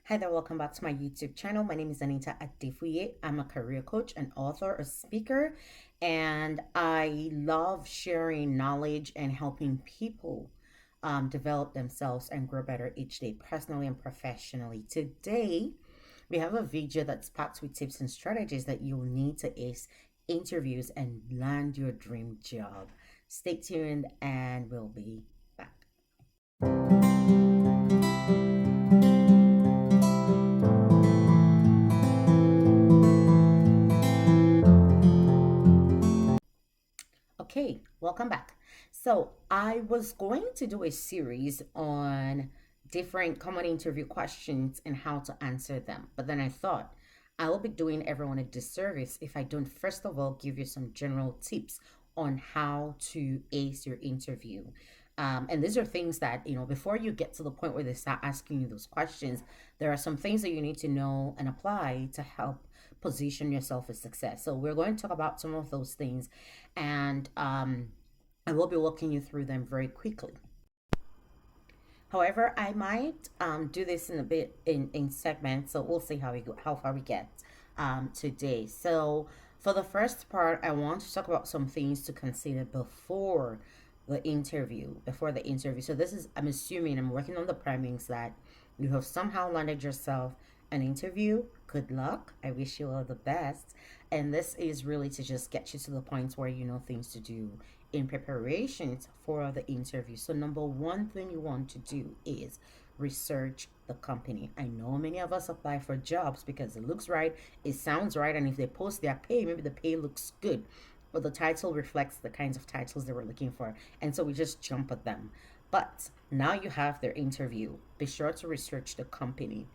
Hi there, welcome back to my YouTube channel. My name is Anita Adefuye. I'm a career coach, an author, a speaker, and I love sharing knowledge and helping people develop themselves and grow better each day, personally and professionally. Today, we have a video that's packed with tips and strategies that you'll need to ace interviews and land your dream job. Stay tuned, and we'll be back. Okay, welcome back. So, I was going to do a series on different common interview questions and how to answer them. But then I thought I will be doing everyone a disservice if I don't, first of all, give you some general tips on how to ace your interview. And these are things that, before you get to the point where they start asking you those questions, there are some things that you need to know and apply to help position yourself for success. So, we're going to talk about some of those things, and I will be walking you through them very quickly. However, I might do this in a bit in segments, so we'll see how we go, how far we get today. So, for the first part, I want to talk about some things to consider before the interview. Before the interview, so this is, I'm assuming, I'm working on the premise that you have somehow landed yourself an interview. Good luck. I wish you all the best. And this is really to just get you to the point where you know things to do in preparations for the interview. So, number one thing you want to do is research the company. I know many of us apply for jobs because it looks right, it sounds right, and if they post their pay, maybe the pay looks good, but the title reflects the kinds of titles they were looking for, and so we just jump at them. But now you have their interview. Be sure to research the company.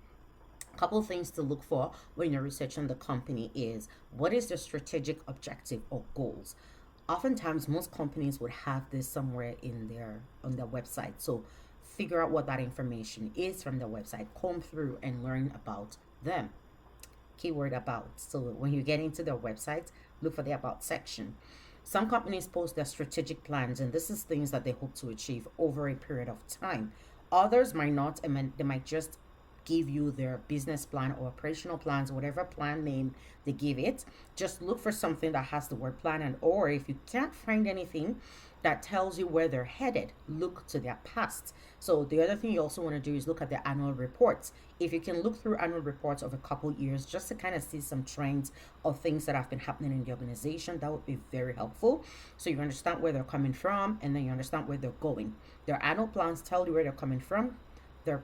A couple of things to look for when you're researching the company is what is the strategic objective or goals. Oftentimes most companies would have this somewhere in their on their website, so figure out what that information is from their website, comb through and learn about them. Keyword about. So when you get into their website, look for the about section. Some companies post their strategic plans, and this is things that they hope to achieve over a period of time. Others might not, and they might just give you their business plan or operational plans, whatever plan name they give it. Just look for something that has the word plan, and or if you can't find anything that tells you where they're headed, look to their past. So the other thing you also want to do is look at their annual reports. If you can look through annual reports of a couple years just to kind of see some trends of things that have been happening in the organization, that would be very helpful. So you understand where they're coming from, and then you understand where they're going. Their annual plans tell you where they're coming from. Their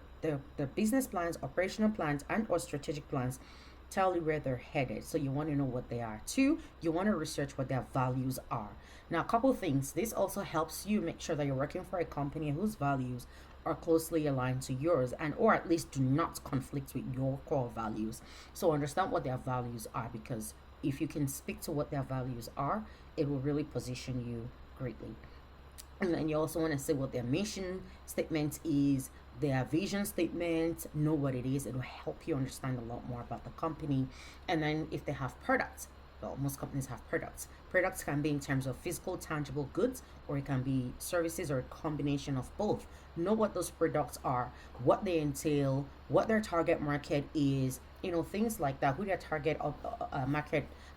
business plans, operational plans, and or strategic plans tell you where they're headed. So you want to know what they are. Two, you want to research what their values are. Now, a couple of things. This also helps you make sure that you're working for a company whose values are closely aligned to yours, and or at least do not conflict with your core values. So understand what their values are, because if you can speak to what their values are, it will really position you greatly. And then you also want to say what their mission statement is, their vision statement, know what it is. It will help you understand a lot more about the company. And then if they have products, well, most companies have products. Products can be in terms of physical, tangible goods, or it can be services, or a combination of both. Know what those products are, what they entail, what their target market is, things like that, who their target of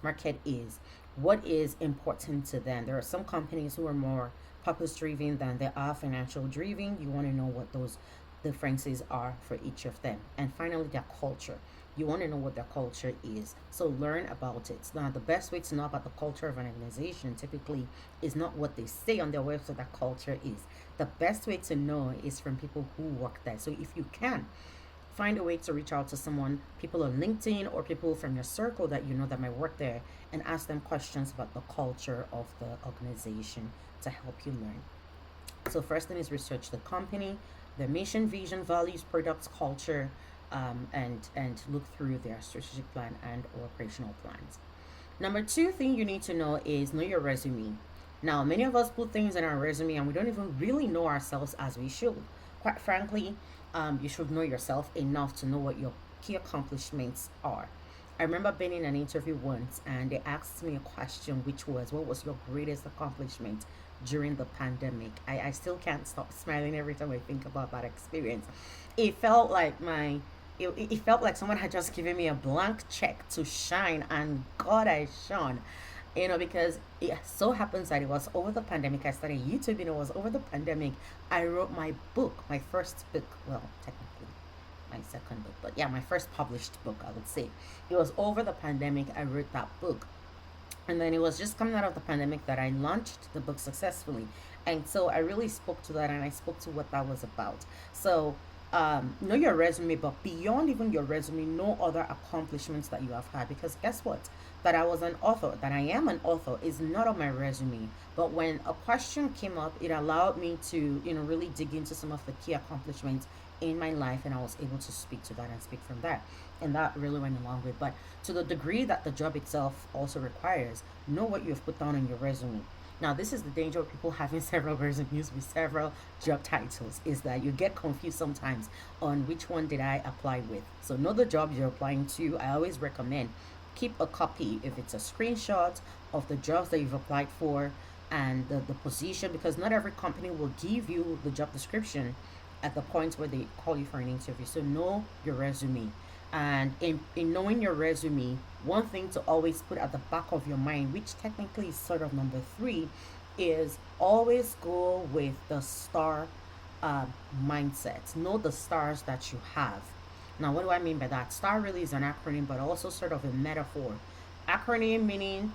market is, what is important to them. There are some companies who are more purpose driven than they are financial driven. You want to know what those differences are for each of them. And finally, their culture. You want to know what their culture is. So learn about it. Now, the best way to know about the culture of an organization typically is not what they say on their website that culture is. The best way to know is from people who work there. So if you can, find a way to reach out to someone, people on LinkedIn or people from your circle that you know that might work there, and ask them questions about the culture of the organization to help you learn. So first thing is research the company, their mission, vision, values, products, culture, and look through their strategic plan and or operational plans. Number two thing you need to know is know your resume. Now, many of us put things in our resume and we don't even really know ourselves as we should. Quite frankly, you should know yourself enough to know what your key accomplishments are. I remember being in an interview once and they asked me a question, which was, what was your greatest accomplishment during the pandemic? I still can't stop smiling every time I think about that experience. It felt like my it felt like someone had just given me a blank check to shine, and God, I shone. Because it so happens that it was over the pandemic. I started YouTube, and it was over the pandemic. I wrote my book, my first book. Well, technically, my second book, but yeah, my first published book, I would say. It was over the pandemic. I wrote that book, and then it was just coming out of the pandemic that I launched the book successfully. And so I really spoke to that, and I spoke to what that was about. So, know your resume, but beyond even your resume, know other accomplishments that you have had. Because guess what? That I was an author, that I am an author is not on my resume. But when a question came up, it allowed me to, really dig into some of the key accomplishments in my life, and I was able to speak to that and speak from that. And that really went a long way. But to the degree that the job itself also requires, know what you have put down on your resume. Now, this is the danger of people having several resumes with several job titles, is that you get confused sometimes on which one did I apply with. So know the job you're applying to. I always recommend keep a copy, if it's a screenshot of the jobs that you've applied for and the position, because not every company will give you the job description at the point where they call you for an interview. So know your resume. And in knowing your resume, one thing to always put at the back of your mind, which technically is sort of number three, is always go with the star uh, mindset. Know the stars that you have. Now, what do I mean by that? STAR really is an acronym, but also sort of a metaphor. Acronym meaning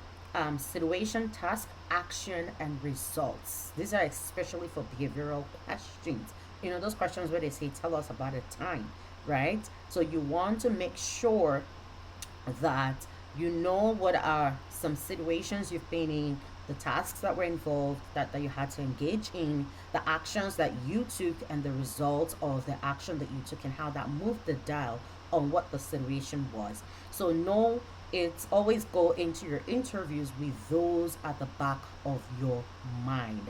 situation, task, action, and results. These are especially for behavioral questions. Those questions where they say, tell us about a time, right? So you want to make sure that you know what are some situations you've been in, the tasks that were involved, that you had to engage in, the actions that you took, and the results of the action that you took, and how that moved the dial on what the situation was. So, no, it's always go into your interviews with those at the back of your mind.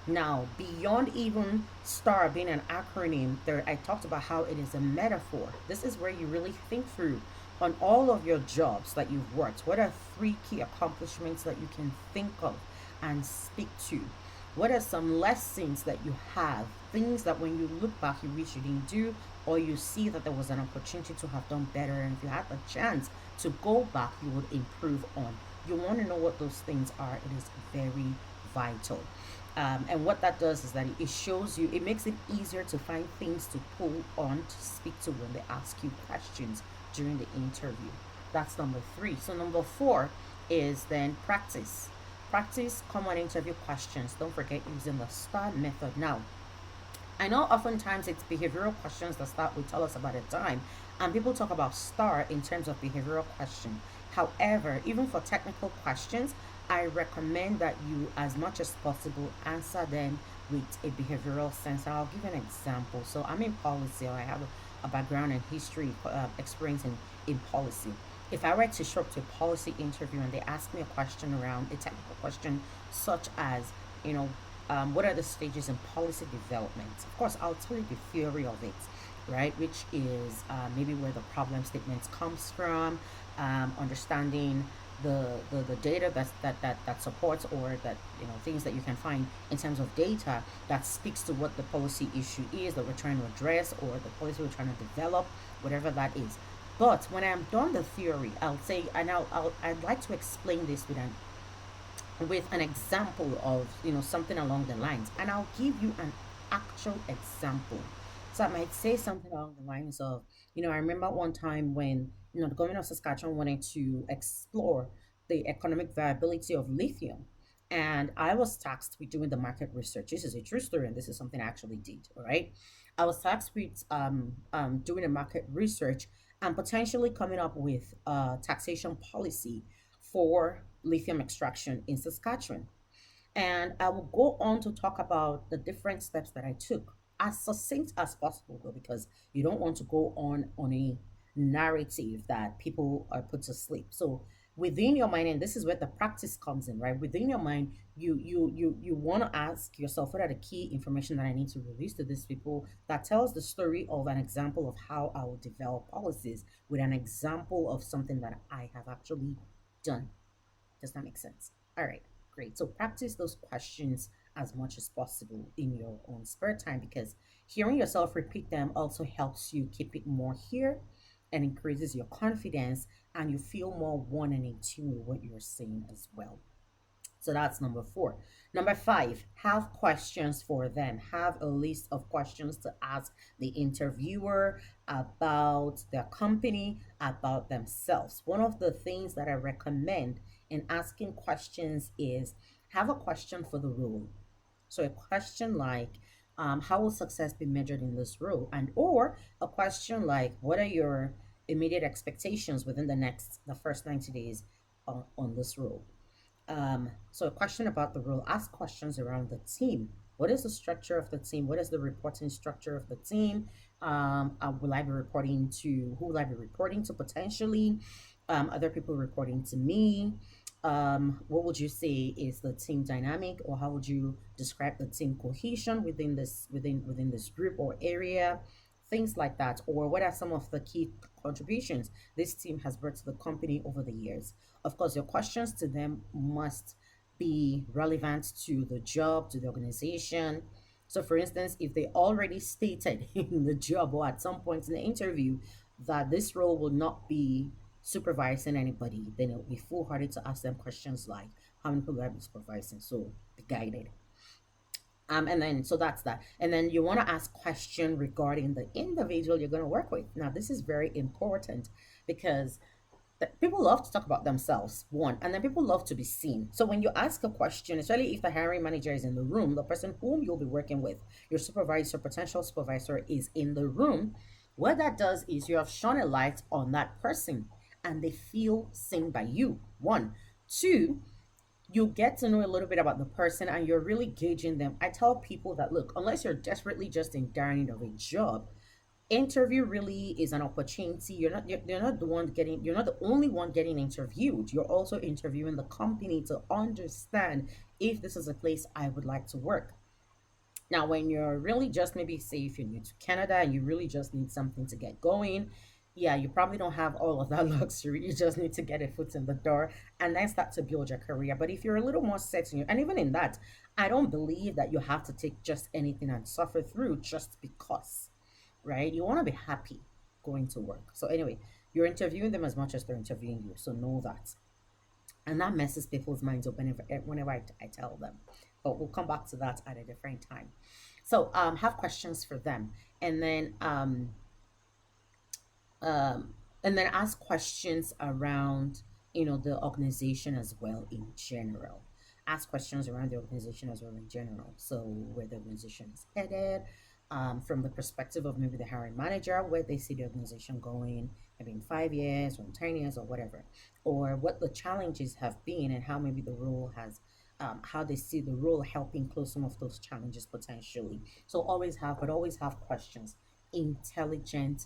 Now, beyond even STAR being an acronym, there I talked about how it is a metaphor. This is where you really think through on all of your jobs that you've worked. What are three key accomplishments that you can think of and speak to? What are some lessons that you have? Things that when you look back, you wish you didn't do, or you see that there was an opportunity to have done better. And if you had the chance to go back, you would improve on. You want to know what those things are. It is very vital. And what that does is that it shows you, it makes it easier to find things to pull on to speak to when they ask you questions during the interview. That's number three. So, number four is then practice. Practice common interview questions. Don't forget using the STAR method. Now, I know oftentimes it's behavioral questions that start with tell us about a time, and people talk about STAR in terms of behavioral question. However, even for technical questions, I recommend that you, as much as possible, answer them with a behavioral sense. I'll give an example. So I'm in policy, or I have a background in history, experience in policy. If I were to show up to a policy interview and they ask me a question around a technical question, such as, you know, what are the stages in policy development? Of course, I'll tell you the theory of it, right? Which is maybe where the problem statements comes from, understanding the data that supports, or that, things that you can find in terms of data that speaks to what the policy issue is that we're trying to address, or the policy we're trying to develop, whatever that is. But when I'm done the theory, I'll say, and I'd like to explain this with an example of, something along the lines, and I'll give you an actual example. So I might say something along the lines of, I remember one time when, the government of Saskatchewan wanted to explore the economic viability of lithium, and I was tasked with doing the market research. This is a true story, and this is something I actually did. All right, I was tasked with doing a market research and potentially coming up with a taxation policy for lithium extraction in Saskatchewan. And I will go on to talk about the different steps that I took, as succinct as possible, though, because you don't want to go on a narrative that people are put to sleep. So within your mind, and this is where the practice comes in, right? Within your mind, you want to ask yourself, what are the key information that I need to release to these people that tells the story of an example of how I will develop policies with an example of something that I have actually done. Does that make sense? All right, great. So practice those questions as much as possible in your own spare time, because hearing yourself repeat them also helps you keep it more here and increases your confidence, and you feel more one and in tune with what you're saying as well. So that's number four. Number five, have questions for them. Have a list of questions to ask the interviewer about their company, about themselves. One of the things that I recommend in asking questions is have a question for the role. So a question like, how will success be measured in this role? And or a question like, what are your immediate expectations within the first 90 days on this role? So a question about the role, ask questions around the team. What is the structure of the team? What is the reporting structure of the team? Will I be reporting to, who will I be reporting to potentially? Other people reporting to me? What would you say is the team dynamic, or how would you describe the team cohesion within this group or area? Things like that. Or what are some of the key contributions this team has brought to the company over the years? Of course, your questions to them must be relevant to the job, to the organization. So, for instance, if they already stated in the job or at some point in the interview that this role will not be supervising anybody, then it will be foolhardy to ask them questions like, how many people will I be supervising? So, be guided. And then so that's that. And then you want to ask question regarding the individual you're going to work with. Now, this is very important because people love to talk about themselves, one, and then people love to be seen. So when you ask a question, especially if the hiring manager is in the room, the person whom you'll be working with, your supervisor, potential supervisor, is in the room, what that does is you have shone a light on that person and they feel seen by you, one. Two, you get to know a little bit about the person and you're really gauging them. I tell people that, look, unless you're desperately just in dire need of a job, interview really is an opportunity. You're not the one getting, you're not the only one getting interviewed. You're also interviewing the company to understand if this is a place I would like to work. Now, when you're really just, maybe say if you're new to Canada and you really just need something to get going, yeah, you probably don't have all of that luxury. You just need to get a foot in the door and then start to build your career. But if you're a little more set in your, and even in that, I don't believe that you have to take just anything and suffer through just because, right? You want to be happy going to work. So anyway, you're interviewing them as much as they're interviewing you. So know that. And that messes people's minds up whenever I tell them. But we'll come back to that at a different time. So have questions for them. And then um, and then ask questions around, the organization as well in general. Ask questions around the organization as well in general. So where the organization is headed, from the perspective of maybe the hiring manager, where they see the organization going, maybe in 5 years or in 10 years or whatever, or what the challenges have been and how maybe the role has, how they see the role helping close some of those challenges potentially. So always have questions, intelligent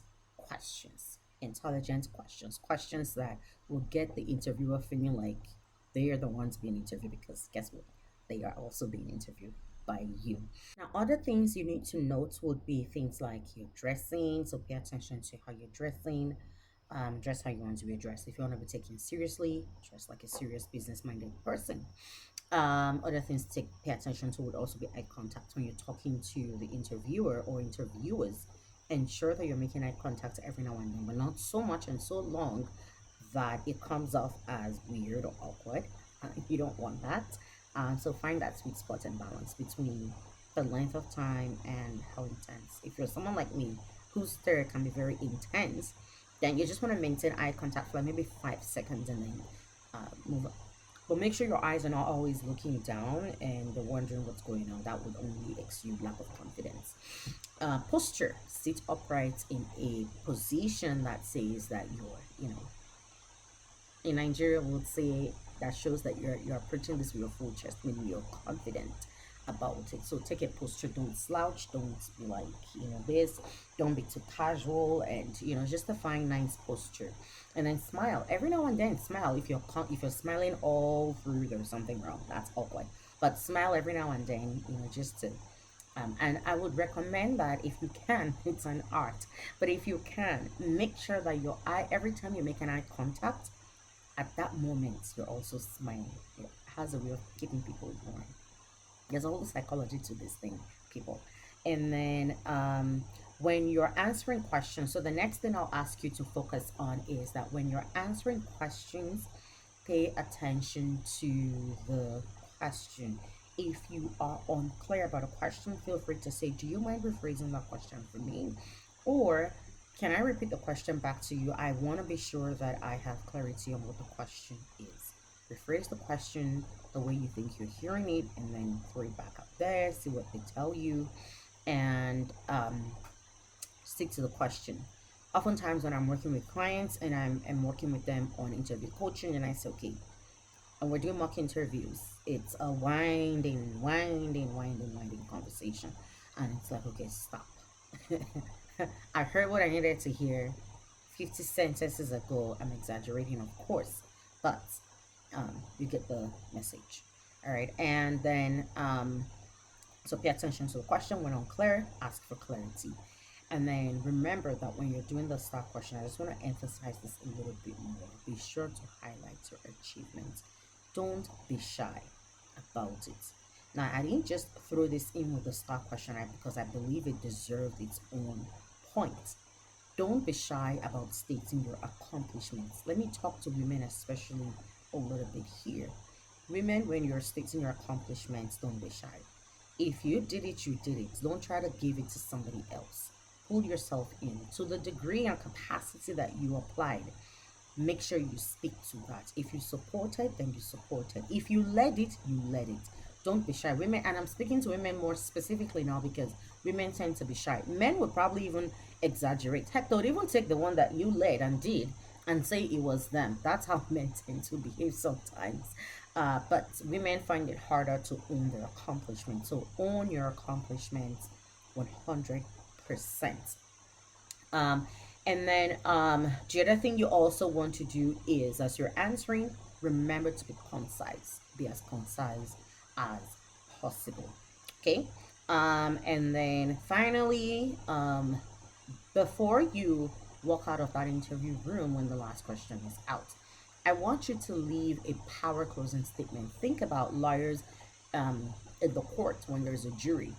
questions that will get the interviewer feeling like they are the ones being interviewed, because guess what? They are also being interviewed by you. Now, other things you need to note would be things like your dressing. So pay attention to how you're dressing. Dress how you want to be dressed. If you want to be taken seriously, dress like a serious business minded person. Other things to pay attention to would also be eye contact when you're talking to the interviewer or interviewers. Ensure that you're making eye contact every now and then, but not so much and so long that it comes off as weird or awkward. You don't want that. So find that sweet spot and balance between the length of time and how intense. If you're someone like me whose stare can be very intense, then you just want to maintain eye contact for like maybe 5 seconds and then move on. But make sure your eyes are not always looking down and they're wondering what's going on. That would only exude lack of confidence. Posture, sit upright in a position that says that in Nigeria we would say that shows that you're approaching this with your full chest, meaning you're confident about it. So take a posture, don't slouch, don't be like, this, don't be too casual, and just a fine, nice posture. And then smile. Every now and then smile. If you're smiling all through, there's something wrong. That's awkward. But smile every now and then, just to and I would recommend that if you can, it's an art. But if you can, make sure that your eye, every time you make an eye contact, at that moment, you're also smiling. It has a way of keeping people ignoring. There's a whole psychology to this thing, people. And then when you're answering questions, so the next thing I'll ask you to focus on is that when you're answering questions, pay attention to the question. If you are unclear about a question, feel free to say, do you mind rephrasing that question for me? Or can I repeat the question back to you? I want to be sure that I have clarity on what the question is. Rephrase the question the way you think you're hearing it, and then throw it back up there, see what they tell you, and stick to the question. Oftentimes, when I'm working with clients and I'm working with them on interview coaching, and I say, okay, and we're doing mock interviews, it's a winding conversation. And it's like, okay, stop. I heard what I needed to hear 50 sentences ago. I'm exaggerating, of course, but you get the message. All right. And then, so pay attention to the question. When unclear, ask for clarity. And then remember that when you're doing the start question, I just want to emphasize this a little bit more. Be sure to highlight your achievements. Don't be shy about it. Now, I didn't just throw this in with the start question because I believe it deserved its own point. Don't be shy about stating your accomplishments. Let me talk to women, especially a little bit here. Women, when you're stating your accomplishments, don't be shy. If you did it, you did it. Don't try to give it to somebody else. Pull yourself in to the degree and capacity that you applied. Make sure you speak to that. If you support it, then you support it. If you led it, you led it. Don't be shy. Women, and I'm speaking to women more specifically now because women tend to be shy. Men would probably even exaggerate. Heck, they would even take the one that you led and did and say it was them. That's how men tend to behave sometimes. But women find it harder to own their accomplishments. So own your accomplishments 100%. And then the other thing you also want to do is, as you're answering, remember to be concise. Be as concise as possible. Okay. And then finally, before you walk out of that interview room when the last question is out, I want you to leave a power closing statement. Think about lawyers in the court when there's a jury.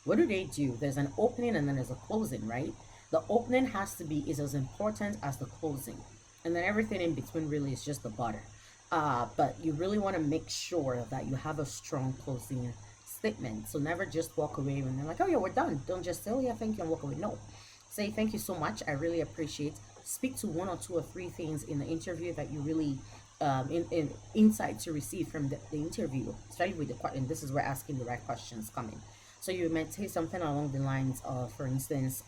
What do? There's an opening and then there's a closing, right? The opening has to be is as important as the closing, and then everything in between really is just the butter. But you really want to make sure that you have a strong closing statement. So never just walk away when they're like, "Oh yeah, we're done." Don't just say, "Oh yeah, thank you," and walk away. No, say thank you so much. I really appreciate. Speak to one or two or three things in the interview that you really in insights you receive from the interview. Start with the question. This is where asking the right questions come in. So you might say something along the lines of, for instance,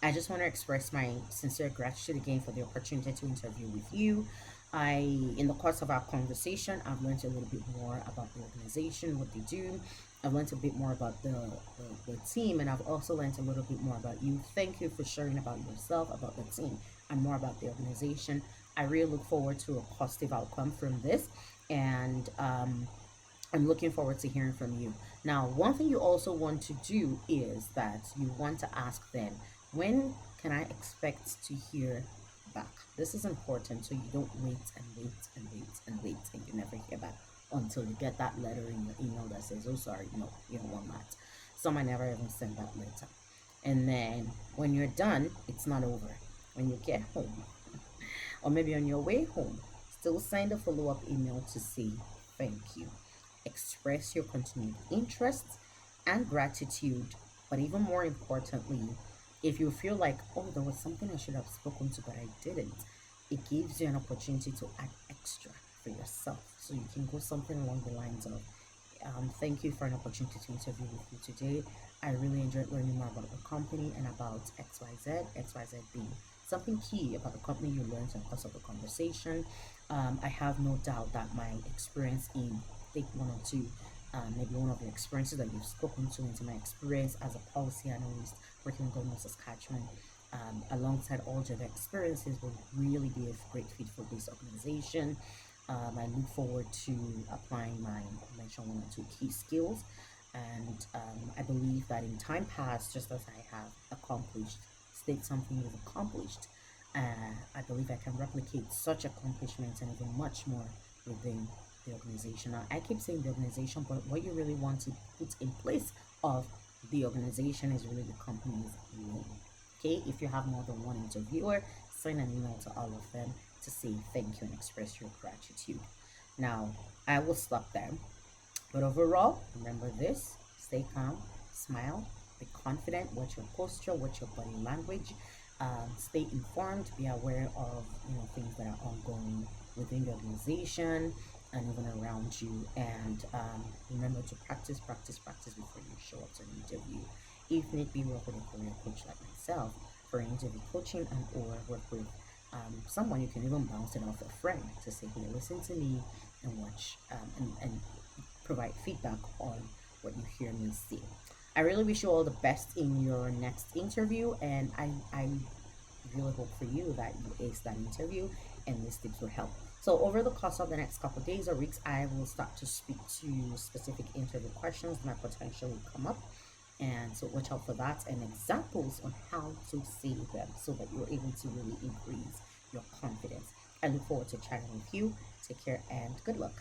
I just want to express my sincere gratitude again for the opportunity to interview with you. In the course of our conversation, I've learned a little bit more about the organization, what they do. I've learned a bit more about the team, and I've also learned a little bit more about you. Thank you for sharing about yourself, about the team, and more about the organization. I really look forward to a positive outcome from this, and I'm looking forward to hearing from you. Now, one thing you also want to do is that you want to ask them, when can I expect to hear back? This is important so you don't wait and wait and wait and wait and you never hear back until you get that letter in your email that says, oh, sorry, no, you don't want that. Some I never even send that letter. And then when you're done, it's not over. When you get home, or maybe on your way home, still send a follow up email to say thank you. Express your continued interest and gratitude, but even more importantly, if you feel like, oh, there was something I should have spoken to, but I didn't, it gives you an opportunity to add extra for yourself. So you can go something along the lines of, thank you for an opportunity to interview with you today. I really enjoyed learning more about the company and about XYZ, XYZ being something key about the company you learned in the course of the conversation. I have no doubt that my experience in take one or two, maybe one of the experiences that you've spoken to into my experience as a policy analyst working in government Saskatchewan, alongside all of the experiences will really be a great fit for this organization. I look forward to applying my mention one or two key skills, and I believe that in time past, just as I have accomplished, state something you've accomplished, I believe I can replicate such accomplishments and even much more within the organization. Now, I keep saying the organization, but what you really want to put in place of the organization is really the company's name. Okay, if you have more than one interviewer, send an email to all of them to say thank you and express your gratitude. Now, I will stop there. But overall, remember this: stay calm, smile, be confident. Watch your posture, watch your body language. Stay informed. Be aware of things that are ongoing within the organization and even around you. And remember to practice, practice, practice before you show up to an interview. If need be, work with a career coach like myself for interview coaching, and or work with someone. You can even bounce it off a friend to say, "Hey, listen to me and watch and provide feedback on what you hear me say." I really wish you all the best in your next interview, and I really hope for you that you ace that interview and these tips will help. So, over the course of the next couple of days or weeks, I will start to speak to specific interview questions that might potentially come up. And so, watch out for that and examples on how to say them so that you're able to really increase your confidence. I look forward to chatting with you. Take care and good luck.